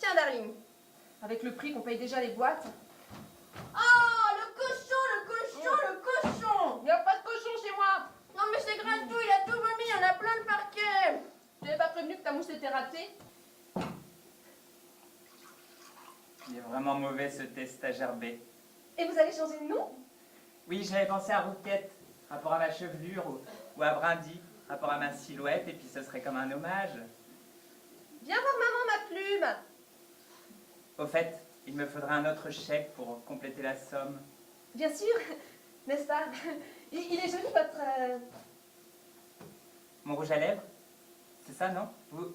Tiens, darling. Avec le prix qu'on paye déjà les boîtes. Oh, le cochon, le cochon, le cochon. Il n'y a pas de cochon chez moi. Non, mais c'est Grintou, il a tout vomi, il y en a plein le parquet. Je t'avais pas prévenu que ta mousse était ratée. Il est vraiment mauvais ce test à gerber. Et vous allez changer de nom? Oui, j'avais pensé à Rouquette, rapport à ma chevelure, ou à Brindy, rapport à ma silhouette, et puis ce serait comme un hommage. Viens voir maman, ma plume. Au fait, il me faudra un autre chèque pour compléter la somme. Bien sûr, n'est-ce pas? Il est joli votre... Mon rouge à lèvres? C'est ça, non? Vous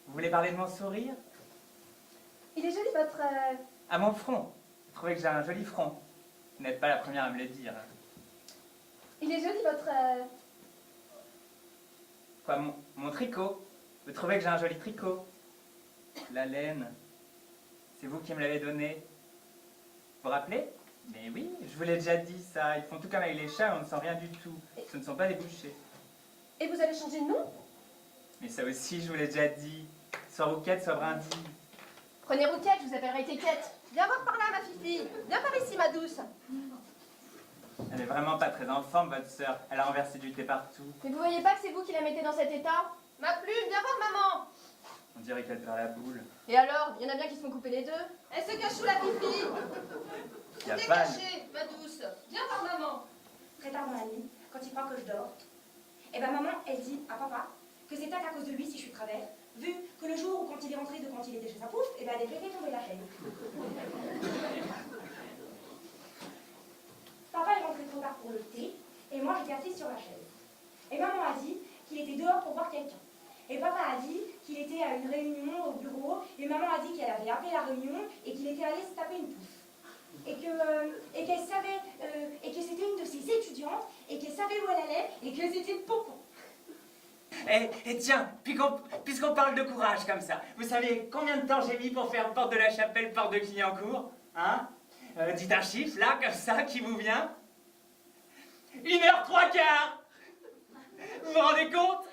voulez parler de mon sourire? Il est joli votre... À mon front. Vous trouvez que j'ai un joli front? Vous n'êtes pas la première à me le dire. Il est joli votre... Quoi, mon tricot? Vous trouvez que j'ai un joli tricot? La laine. C'est vous qui me l'avez donné. Vous vous rappelez? Mais oui, je vous l'ai déjà dit ça. Ils font tout comme avec les chats, on ne sent rien du tout. Ce ne sont pas des bouchers. Et vous allez changer de nom? Mais ça aussi, je vous l'ai déjà dit. Soit Rouquette, soit Brindy. Prenez Rouquette, je vous appellerai Kékette. Viens voir par là, ma fifi. Viens par ici, ma douce. Elle est vraiment pas très en forme, votre sœur. Elle a renversé du thé partout. Mais vous voyez pas que c'est vous qui la mettez dans cet état? Ma plume, viens voir maman. On dirait qu'elle perd la boule. Et alors, il y en a bien qui se font couper les deux. Elle se cache sous la fifi. Y a T'es pas... cachée, ma douce. Viens voir maman. Très tard dans la nuit, quand il croit que je dors, et ben maman, elle dit à papa que c'est peut-être à cause de lui si je suis de travers, vu que le jour où quand il est rentré de quand il était chez sa pouffe, et ben elle est fait tomber la chaîne. Papa est rentré trop tard pour le thé, et moi j'étais assise sur la chaise. Et maman a dit qu'il était dehors pour voir quelqu'un. Et papa a dit qu'il était à une réunion au bureau, et maman a dit qu'elle avait appelé la réunion et qu'il était allé se taper une pouffe. Et qu'elle savait, et que c'était une de ses étudiantes, et qu'elle savait où elle allait, et que c'était Pompon. Et tiens, puisqu'on parle de courage comme ça, vous savez combien de temps j'ai mis pour faire porte de la Chapelle, porte de Clignancourt? Hein? Dites un chiffre, là, comme ça, qui vous vient? 1h 3/4. Vous vous rendez compte?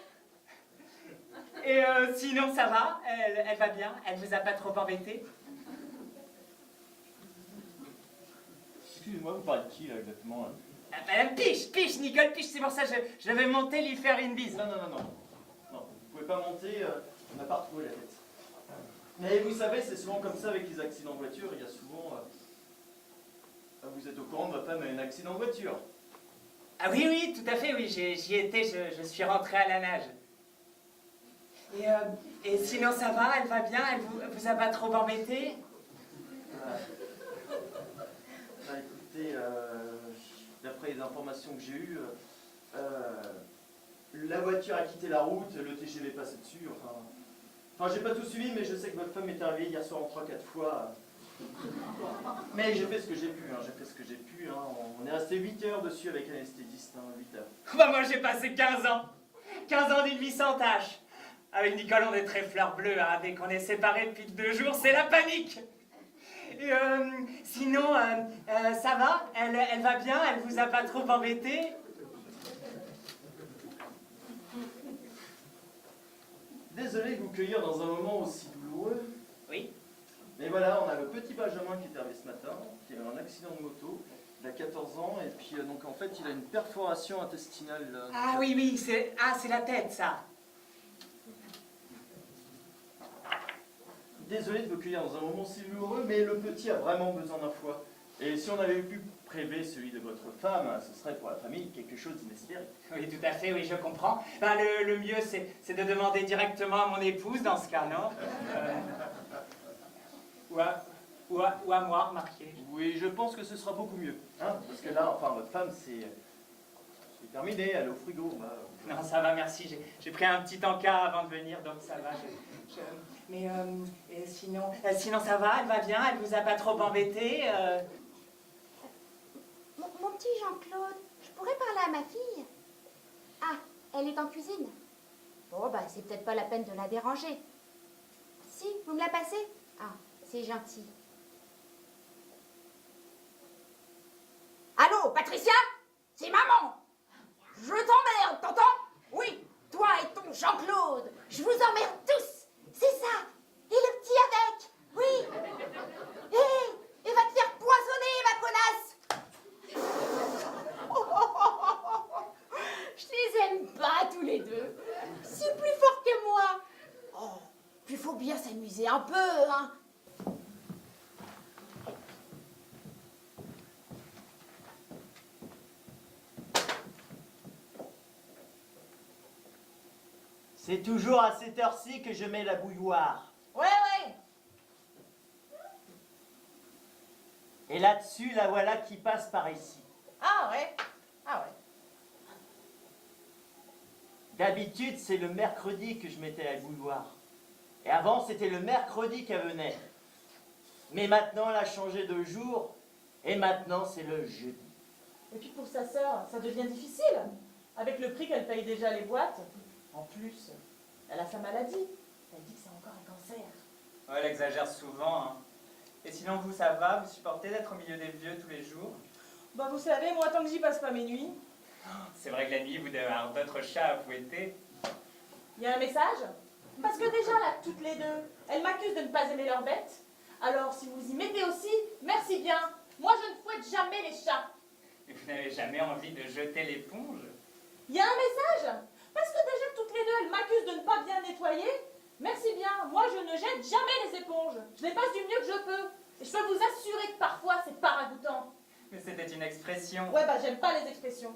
Et sinon, ça va? Elle va bien? Elle vous a pas trop embêté? Excusez-moi, vous parlez de qui là exactement hein? Madame Piche, Nicole Piche, c'est pour ça que je vais monter lui faire une bise. Non, vous pouvez pas monter, on n'a pas retrouvé la tête. Mais vous savez, c'est souvent comme ça avec les accidents de voiture, il y a souvent... vous êtes au courant de votre femme a eu un accident de voiture? Ah oui, tout à fait, oui, j'y étais, je suis rentré à la nage. Et sinon ça va, elle va bien, elle vous a pas trop embêté? Écoutez, d'après les informations que j'ai eues, la voiture a quitté la route, le TGV est passé dessus, enfin j'ai pas tout suivi, mais je sais que votre femme est arrivée hier soir en 3-4 fois. Mais j'ai fait ce que j'ai pu, on est resté 8 heures dessus avec l'anesthésiste, 8 heures. Bah moi j'ai passé 15 ans d'une vie sans tâche. Avec Nicole on est très fleur bleue, hein. Dès qu'on est séparés depuis 2 jours, c'est la panique. Et sinon, ça va? Elle va bien? Elle vous a pas trop embêté? Désolé de vous cueillir dans un moment aussi douloureux. Oui. Mais voilà, on a le petit Benjamin qui est arrivé ce matin, qui a eu un accident de moto, il a 14 ans, et puis donc en fait il a une perforation intestinale. Ah oui, c'est la tête ça. Désolé de vous cueillir dans un moment si douloureux, mais le petit a vraiment besoin d'un foie. Et si on avait pu prélever celui de votre femme, ce serait pour la famille quelque chose d'inespéré. Oui, tout à fait, oui, je comprends. Ben, le mieux, c'est de demander directement à mon épouse, dans ce cas, non? Ou à moi, remarquez. Oui, je pense que ce sera beaucoup mieux. Hein, parce que là, enfin, votre femme, c'est terminé, elle est au frigo. Bah. Non, ça va, merci. J'ai pris un petit encas avant de venir, donc ça va. Mais sinon, ça va, elle va bien, elle vous a pas trop embêté Mon petit Jean-Claude, je pourrais parler à ma fille? Ah, elle est en cuisine. Bon, bah, c'est peut-être pas la peine de la déranger. Si, vous me la passez? Ah, c'est gentil. Allô, Patricia? C'est maman! Je t'emmerde, t'entends? Oui, toi et ton Jean-Claude, je vous emmerde tous! C'est ça! Et le petit avec! amusez un peu, hein. C'est toujours à cette heure-ci que je mets la bouilloire. Ouais, ouais. Et là-dessus, la voilà qui passe par ici. Ah ouais. Ah ouais. D'habitude, c'est le mercredi que je mettais la bouilloire. Et avant, c'était le mercredi qu'elle venait. Mais maintenant, elle a changé de jour. Et maintenant, c'est le jeudi. Et puis pour sa sœur, ça devient difficile. Avec le prix qu'elle paye déjà les boîtes. En plus, elle a sa maladie. Elle dit que c'est encore un cancer. Ouais, elle exagère souvent, hein. Et sinon, vous, ça va? Vous supportez d'être au milieu des vieux tous les jours? Bah vous savez, moi tant que j'y passe pas mes nuits. C'est vrai que la nuit, vous devez avoir d'autres chats à fouetter. Il y a un message? Parce que déjà là, toutes les deux, elles m'accusent de ne pas aimer leurs bêtes. Alors si vous y mettez aussi, merci bien. Moi je ne fouette jamais les chats. Et vous n'avez jamais envie de jeter l'éponge? Il y a un message? Parce que déjà toutes les deux, elles m'accusent de ne pas bien nettoyer. Merci bien, moi je ne jette jamais les éponges. Je les passe du mieux que je peux. Et je peux vous assurer que parfois c'est pas ragoûtant. Mais c'était une expression. Ouais bah j'aime pas les expressions.